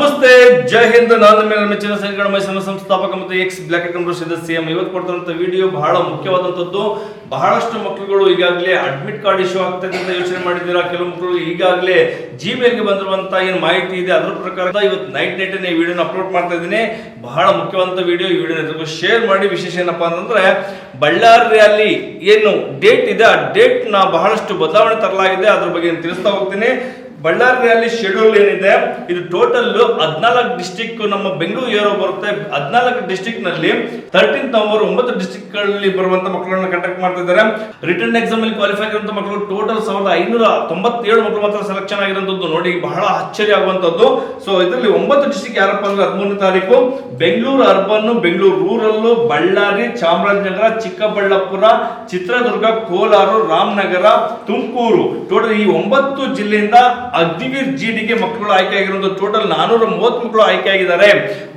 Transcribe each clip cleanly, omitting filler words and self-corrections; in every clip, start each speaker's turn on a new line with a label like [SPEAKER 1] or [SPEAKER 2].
[SPEAKER 1] ನಮಸ್ತೆ, ಜೈ ಹಿಂದ್. ನಾನು ಮೇಲೆ ಮೆಚ್ಚಿನ ಸಂಘಟನಾ ಮೈಸೂರಿನ ಸಂಸ್ಥಾಪಕ ಮತ್ತು ಎಕ್ಸ್ ಬ್ಲಾಕ್ ಅಕೌಂಟ್ ಸದಸ್ಯ. ಇವತ್ತು ಕೊಡ್ತಾರಂತ ವಿಡಿಯೋ ಬಹಳ ಮುಖ್ಯವಾದಂಥದ್ದು. ಬಹಳಷ್ಟು ಮಕ್ಕಳುಗಳು ಈಗಾಗಲೇ ಅಡ್ಮಿಟ್ ಕಾರ್ಡ್ ಇಶ್ಯೂ ಆಗ್ತದೆ ಅಂತ ಯೋಚನೆ ಮಾಡಿದ್ದೀರಾ. ಕೆಲವು ಮಕ್ಕಳು ಈಗಾಗಲೇ ಜಿಮೇಲ್ಗೆ ಬಂದಿರುವಂತ ಏನು ಮಾಹಿತಿ ಇದೆ ಅದರ ಪ್ರಕಾರ ಇವತ್ತು ನೈಟ್ ಈ ವಿಡಿಯೋನ ಅಪ್ಲೋಡ್ ಮಾಡ್ತಾ ಇದ್ದೀನಿ. ಬಹಳ ಮುಖ್ಯವಾದಂಥ ವಿಡಿಯೋ. ಈ ವಿಡಿಯೋನ ಶೇರ್ ಮಾಡಿ. ವಿಶೇಷ ಏನಪ್ಪಾ ಅಂತಂದ್ರೆ, ಬಳ್ಳಾರಿಯಲ್ಲಿ ಏನು ಡೇಟ್ ಇದೆ ಆ ಡೇಟ್ ನ ಬಹಳಷ್ಟು ಬದಲಾವಣೆ ತರಲಾಗಿದೆ. ಅದ್ರ ಬಗ್ಗೆ ತಿಳಿಸ್ತಾ ಹೋಗ್ತೀನಿ. ಬಳ್ಳಾರಿಯಲ್ಲಿ ಶೆಡ್ಯೂಲ್ ಏನಿದೆ, ಇದು ಟೋಟಲ್ 14 ಡಿಸ್ಟಿಕ್ ನಮ್ಮ ಬೆಂಗಳೂರು ಏರೋ ಬರುತ್ತೆ. 14 ಡಿಸ್ಟಿಕ್ ನಲ್ಲಿ 13 ನವೆಂಬರ್ 9 ಡಿಸ್ಟಿಕ್ ಗಳಲ್ಲಿ ಬರುವಂತ ಮಕ್ಕಳನ್ನ ಕಂಡಕ್ಟ್ ಮಾಡ್ತಾ ಇದ್ದಾರೆ. ರಿಟರ್ನ್ ಎಕ್ಸಾಮ್ ಅಲ್ಲಿ ಕ್ವಾಲಿಫೈ ಆಗಿರುವಂತ ಮಕ್ಕಳು ಟೋಟಲ್ 1597 ಮಕ್ಕಳು ಮಾತ್ರ ಸೆಲೆಕ್ಷನ್ ಆಗಿರುವಂತದ್ದು. ನೋಡಿ, ಬಹಳ ಆಶ್ಚರ್ಯ ಆಗುವಂತದ್ದು. ಸೊ ಇದರಲ್ಲಿ 9 ಡಿಸ್ಟಿಕ್ ಯಾರಪ್ಪ ಅಂದ್ರೆ 13ನೇ ತಾರೀಕು Bengaluru urban, Bengaluru rural, Ballari, Chamarajanagar, Chikkaballapur, Chitradurga, Kolar, Ramanagara, Tumakuru. Total ಈ 9 ಜಿಲ್ಲೆಯಿಂದ ಅಗ್ನಿವೀರ್ ಜಿಡಿಗೆ ಮಕ್ಕಳು ಆಯ್ಕೆ ಆಗಿರೋದು. ಟೋಟಲ್ 430 ಮಕ್ಕಳು ಆಯ್ಕೆ ಆಗಿದ್ದಾರೆ.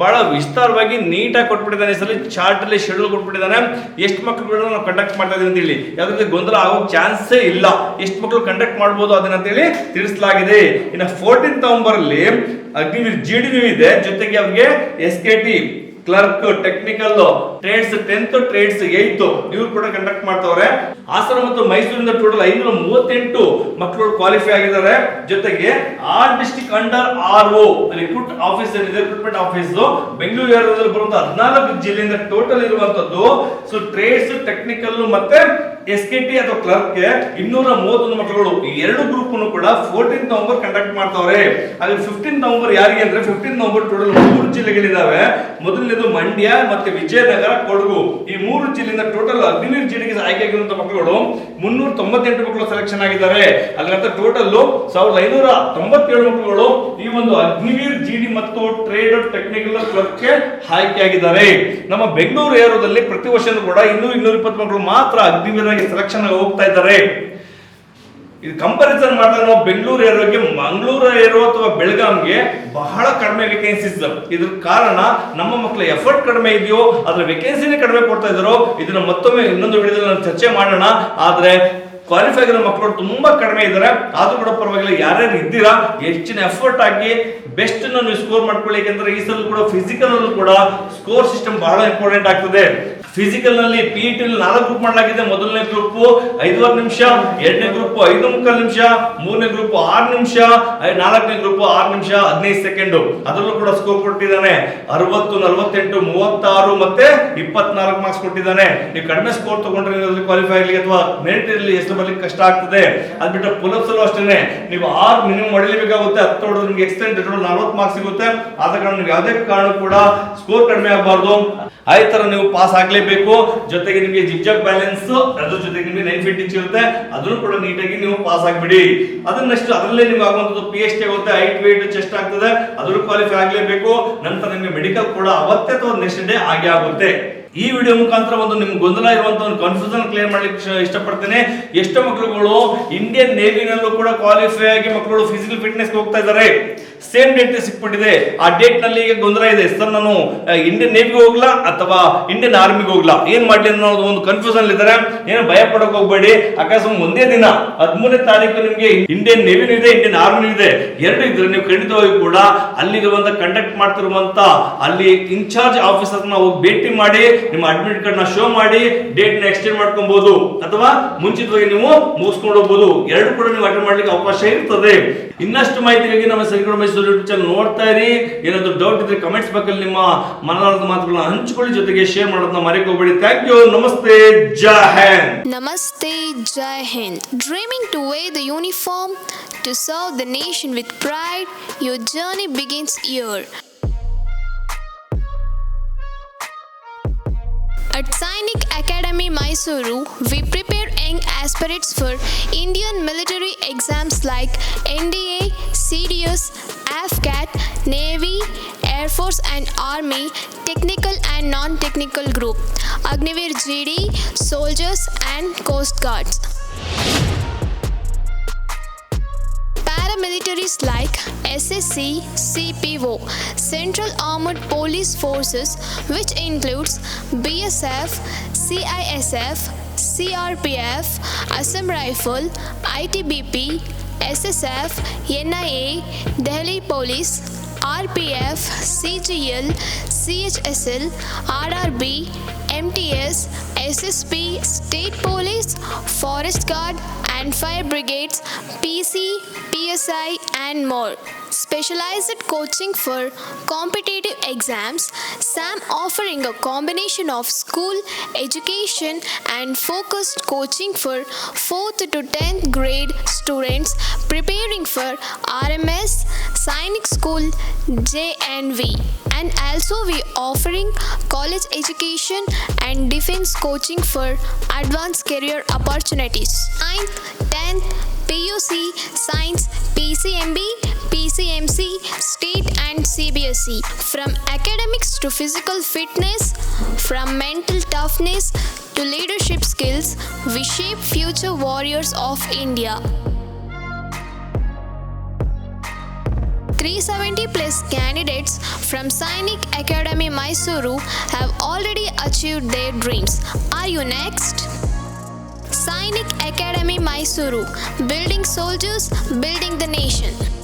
[SPEAKER 1] ಬಹಳ ವಿಸ್ತಾರವಾಗಿ ನೀಟಾಗಿ ಕೊಟ್ಬಿಟ್ಟಿದ್ದಾನೆ. ಈ ಸಲ ಚಾರ್ಟ್ ಅಲ್ಲಿ ಶೆಡ್ಯೂಲ್ ಕೊಟ್ಬಿಟ್ಟಿದ್ದಾನೆ. ಎಷ್ಟು ಮಕ್ಕಳುಗಳನ್ನ ನಾವು ಕಂಡಕ್ಟ್ ಮಾಡ್ತಾ ಇದೀವಿ ಅಂತ ಹೇಳಿ ಯಾವ್ದಾದ್ರು ಗೊಂದಲ ಆಗೋ ಚಾನ್ಸೇ ಇಲ್ಲ. ಎಷ್ಟು ಮಕ್ಕಳು ಕಂಡಕ್ಟ್ ಮಾಡಬಹುದು ಅದನ್ನ ಹೇಳಿ ತಿಳಿಸಲಾಗಿದೆ. ಇನ್ನು 14 ನವೆಂಬರ್ ಅಲ್ಲಿ ಅಗ್ನಿವೀರ್ ಜಿಡಿನೂ ಇದೆ. ಜೊತೆಗೆ ಅವ್ರಿಗೆ SKT clerk, technical, trades 10th, trades 8th ಇವ್ರು ಕೂಡ ಕಂಡಕ್ಟ್ ಮಾಡ್ತವ್ರೆ. ಹಾಸನ ಮತ್ತು ಮೈಸೂರಿಂದ ಟೋಟಲ್ 538 ಮಕ್ಕಳು ಕ್ವಾಲಿಫೈ ಆಗಿದ್ದಾರೆ. ಜೊತೆಗೆ 6 district under RO recruit office ಏನಿದೆ, ರಿಕ್ರೂಟ್ಮೆಂಟ್ ಆಫೀಸ್ ಬೆಂಗಳೂರು ಏರಿಯಾದಲ್ಲಿ ಬರುವಂತ 14 ಜಿಲ್ಲೆಯಿಂದ ಟೋಟಲ್ ಇರುವಂತದ್ದು. ಸೊ ಟ್ರೇಡ್ಸ್, ಟೆಕ್ನಿಕಲ್ ಮತ್ತೆ SKT ಅಥವಾ ಕ್ಲರ್ಕ್ 231 ಮಕ್ಕಳು. ಈ ಎರಡು ಗ್ರೂಪ್ ಕೂಡ 14 ನವೆಂಬರ್ ಕಂಡಕ್ಟ್ ಮಾಡ್ತಾವ್ರೆ. ಹಾಗೆ 15 ನವೆಂಬರ್ ಯಾರಿಗೆ ಅಂದ್ರೆ 15 ನವೆಂಬರ್ ಟೋಟಲ್ 3 ಜಿಲ್ಲೆಗಳಿದಾವೆ. ಮೊದಲನೇದು ಮಂಡ್ಯ ಮತ್ತೆ ವಿಜಯನಗರ, ಕೊಡಗು. ಈ 3 ಜಿಲ್ಲೆಯಿಂದ ಟೋಟಲ್ ಅಗ್ನಿವೀರ್ ಜಿಡಿಗೆ ಆಯ್ಕೆ ಆಗಿರುವಂತಹ ಮಕ್ಕಳು 398 ಮಕ್ಕಳು ಸೆಲೆಕ್ಷನ್ ಆಗಿದ್ದಾರೆ. ಅದರಂತ ಟೋಟಲ್ 1597 ಮಕ್ಕಳು ಈ ಒಂದು ಅಗ್ನಿವೀರ್ ಜಿಡಿ ಮತ್ತು ಟ್ರೇಡ್, ಟೆಕ್ನಿಕಲ್, ಕ್ಲರ್ಕ್ ಆಯ್ಕೆ ಆಗಿದ್ದಾರೆ. ನಮ್ಮ ಬೆಂಗಳೂರು ಏರೋದಲ್ಲಿ ಪ್ರತಿ ವರ್ಷ ಕೂಡ 220 ಮಕ್ಕಳು ಮಾತ್ರ ಅಗ್ನಿವೀರ್ ಸೆಲೆಕ್ಷನ್ ಹೋಗ್ತಾ ಇದ್ದಾರೆ. ಇದು ಕಂಪಾರಿಸನ್ ಮಾಡಿದ್ರೆ ನಾವು ಬೆಂಗಳೂರು ಏರೋಗೆ ಮಂಗಳೂರು ಏರೋ ಅಥವಾ ಬೆಳಗಾಂಗೆ ಬಹಳ ಕಡಿಮೆ ವೇಕೆನ್ಸೀಸ್. ಇದ್ರ ಕಾರಣ ನಮ್ಮ ಮಕ್ಕಳ ಎಫರ್ಟ್ ಕಡಿಮೆ ಇದೆಯೋ ಅದ್ರ ವೇಕೆನ್ಸಿನೇ ಕಡಿಮೆ ಕೊಡ್ತಾ ಇದ್ದಾರೋ ಇದನ್ನ ಮತ್ತೊಮ್ಮೆ ಇನ್ನೊಂದು ವಿಡಿಯೋದಲ್ಲಿ ನಾನು ಚರ್ಚೆ ಮಾಡೋಣ. ಆದ್ರೆ ಕ್ವಾಲಿಫೈ ಆಗಿರೋ ಮಕ್ಕಳು ತುಂಬಾ ಕಡಿಮೆ ಇದ್ದಾರೆ. ಆದ್ರೂ ಕೂಡ ಪರವಾಗಿಲ್ಲ, ಯಾರ್ಯಾರು ಇದ್ದೀರಾ ಹೆಚ್ಚಿನ ಎಫರ್ಟ್ ಆಗಿ ಬೆಸ್ಟ್ ನೀವು ಸ್ಕೋರ್ ಮಾಡ್ಕೊಳ್ಳಿ. ಯಾಕಂದ್ರೆ ಈ ಸಲ ಕೂಡ ಫಿಸಿಕಲ್ ಅಲ್ಲೂ ಕೂಡ ಸ್ಕೋರ್ ಸಿಸ್ಟಮ್ ಬಹಳ ಇಂಪಾರ್ಟೆಂಟ್ ಆಗ್ತದೆ. ಫಿಸಿಕಲ್ ನಲ್ಲಿ PET 4 ಗ್ರೂಪ್ ಮಾಡಲಾಗಿದೆ. ಮೊದಲನೇ ಗ್ರೂಪ್ 5.5 ನಿಮಿಷ, ಎರಡನೇ ಗ್ರೂಪ್ 5.25 ನಿಮಿಷ, ಮೂರನೇ ಗ್ರೂಪ್ 6 ನಿಮಿಷ, ನಾಲ್ಕನೇ ಗ್ರೂಪ್ 6 ನಿಮಿಷ 15 ಸೆಕೆಂಡ್. ಅದರಲ್ಲೂ ಕೂಡ ಸ್ಕೋರ್ ಕೊಟ್ಟಿದ್ದಾನೆ 60, 48, 36 ಮತ್ತೆ 24 ಮಾರ್ಕ್ಸ್ ಕೊಟ್ಟಿದ್ದಾನೆ. ನೀವು ಕಡಿಮೆ ಸ್ಕೋರ್ ತಗೊಂಡ್ರೆ ಕ್ವಾಲಿಫೈ ಆಗಲಿ ಅಥವಾ ಮೆರಿಟ್ ಇರಲಿ ಎಷ್ಟು ಬರ್ಲಿಕ್ಕೆ ಕಷ್ಟ ಆಗ್ತದೆ. ಅದ್ಬಿಟ್ಟು ಪುಲಪ್ಸ್ ಅಲ್ಲೂ ಅಷ್ಟೇ ನೀವು 6 ಮಿನಿಮಮ್ ಹೊಡಿಲೇಬೇಕಾಗುತ್ತೆ. 10 ಹೊಡೆದ್ರೆ ನಿಮ್ಗೆ ಎಕ್ಸ್ಟೆಂಡ್ 40 ಮಾರ್ಕ್ಸ್ ಸಿಗುತ್ತೆ. ಆದ ಕಾರಣ ನೀವು ಯಾವುದೇ ಕಾರಣ ಕೂಡ ಸ್ಕೋರ್ ಕಡಿಮೆ ಆಗಬಾರ್ದು. ಆ ತರ ನೀವು ಪಾಸ್ ಆಗ್ಲೇಬೇಕು. ಜೊತೆಗೆ ನಿಮಗೆ ಜಿಗ್ಜಾಗ್ ಬ್ಯಾಲೆನ್ಸ್, ಅದ್ರ ಜೊತೆಗೆ ನಿಮಗೆ 9 ಫೀಟ್ ಇಂಚ್ ಇರುತ್ತೆ. ಅದನ್ನು ಕೂಡ ನೀಟಾಗಿ ನೀವು ಪಾಸ್ ಆಗ್ಬಿಡಿ. ಅದನ್ನಷ್ಟು ಅದರಲ್ಲೇ ನಿಮ್ಗೆ ಆಗುವಂತದ್ದು PhD ಆಗುತ್ತೆ, ಹೈಟ್, ವೇಟ್, ಚೆಸ್ಟ್ ಆಗ್ತದೆ. ಅದನ್ನು ಕ್ವಾಲಿಫೈ ಆಗ್ಲೇಬೇಕು. ನಂತರ ನಿಮಗೆ ಮೆಡಿಕಲ್ ಕೂಡ ಅವತ್ತೇ ಅಥವಾ ನೆಕ್ಸ್ಟ್ ಡೇ ಆಗೇ ಆಗುತ್ತೆ. ಈ ವಿಡಿಯೋ ಮುಖಾಂತರ ಒಂದು ನಿಮ್ಗೆ ಗೊಂದಲ ಇರುವಂತ ಒಂದು ಕನ್ಫ್ಯೂಷನ್ ಕ್ಲಿಯರ್ ಮಾಡ್ಲಿಕ್ಕೆ ಇಷ್ಟಪಡ್ತೇನೆ. ಎಷ್ಟೋ ಮಕ್ಕಳುಗಳು ಇಂಡಿಯನ್ ನೇವಿನಲ್ಲೂ ಕೂಡ ಕ್ವಾಲಿಫೈ ಆಗಿ ಮಕ್ಕಳು ಫಿಸಿಕಲ್ ಫಿಟ್ನೆಸ್ ಹೋಗ್ತಾ ಇದ್ದಾರೆ. ಸೇಮ್ ಡೇಟ್ ಸಿಕ್ಬಿಟ್ಟಿದೆ. ಆ ಡೇಟ್ ನಲ್ಲಿ ಈಗ ಗೊಂದಲ ಇದೆ. ಸರ್, ನಾನು ಇಂಡಿಯನ್ ನೇವಿಗೆ ಹೋಗ್ಲಾ ಅಥವಾ ಇಂಡಿಯನ್ ಆರ್ಮಿಗೆ ಹೋಗ್ಲಾ, ಏನ್ ಮಾಡ್ಲಿ ಅನ್ನೋದು ಒಂದು ಕನ್ಫ್ಯೂಷನ್ ಇದ್ದಾರೆ. ಏನು ಭಯ ಪಡೋಕೆ ಹೋಗ್ಬೇಡಿ. ಅಕಸ್ಮಾತ್ ಒಂದೇ ದಿನ 13ನೇ ತಾರೀಕು ನಿಮ್ಗೆ ಇಂಡಿಯನ್ ನೇವಿನೂ ಇದೆ, ಇಂಡಿಯನ್ ಆರ್ಮಿನೂ ಇದೆ, ಎರಡು ಇದ್ರೆ ನೀವು ಖಂಡಿತವಾಗಿ ಕೂಡ ಅಲ್ಲಿರುವಂತ ಕಂಡಕ್ಟ್ ಮಾಡ್ತಿರುವಂತ ಅಲ್ಲಿ ಇನ್ಚಾರ್ಜ್ ಆಫೀಸರ್ ನ ಹೋಗಿ ಭೇಟಿ ಮಾಡಿ ನಿಮ್ಮ ಅಡ್ಮಿಟ್ ಕಾರ್ಡ್ ನ ಶೋ ಮಾಡಿ ಡೇಟ್ ನ ಎಕ್ಸ್ಟೆಂಡ್ ಮಾಡ್ಕೊಬಹುದು ಅಥವಾ ಮುಂಚಿತವಾಗಿ ನೀವು ಮುಗಿಸ್ಕೊಂಡು ಹೋಗಬಹುದು. ಎರಡು ಕೂಡ ನೀವು ಅಟೆಂಡ್ ಮಾಡ್ಲಿಕ್ಕೆ ಅವಕಾಶ ಇರ್ತದೆ. ಇನ್ನಷ್ಟು ಮಾಹಿತಿಗಾಗಿ ನಮ್ಮ ಸಂಘಟನಾ ಮೈಸೂರು ಯೂಟ್ಯೂಬ್ ಚಾನಲ್ ನೋಡ್ತಾ ಇರಿ. ಏನಾದ್ರು ಡೌಟ್ ಇದ್ರೆ ಕಮೆಂಟ್ಸ್ ಬಾಕ್ಸಲ್ಲಿ ನಿಮ್ಮ ಮನದಾಳದ ಮಾತುಗಳನ್ನ ಹಂಚಿಕೊಳ್ಳಿ. ಜೊತೆಗೆ ಶೇರ್ ಮಾಡೋದನ್ನ ಮರೆಯಕೋಬೇಡಿ. Thank you. ನಮಸ್ತೆ, ಜೈ Hind.
[SPEAKER 2] Namaste, Jai Hind. Dreaming to wear the uniform to serve the nation with pride, your journey begins here. At Sainik Academy, Mysuru, we prepare young aspirants for Indian military exams like NDA, CDS, AFCAT, Navy, Air Force and Army, technical and non-technical group, Agniveer GD, soldiers and Coast Guards. Paramilitaries like SSC, CPO, Central Armed Police Forces, which includes BSF, CISF, CRPF, Assam Rifle, ITBP, SSF, NIA, Delhi Police. Police, RPF, CGL, CHSL, RRB, MTS, SSP, State Police, Forest Guard and Fire Brigades, PC, PSI and more. Specialized coaching for competitive exams, SAM offering a combination of school education and focused coaching for 4th to 10th grade students preparing for RMS, Sainik School, JNV. And also we offering college education and defense coaching for advanced career opportunities. 9th, 10th, PUC, Science, PCMB, PCMC, State and CBSE. From academics to physical fitness, from mental toughness to leadership skills, we shape future warriors of India. 370 plus candidates from Sainik Academy Mysuru have already achieved their dreams. Are you next? Sainik Academy Mysuru, building soldiers, building the nation.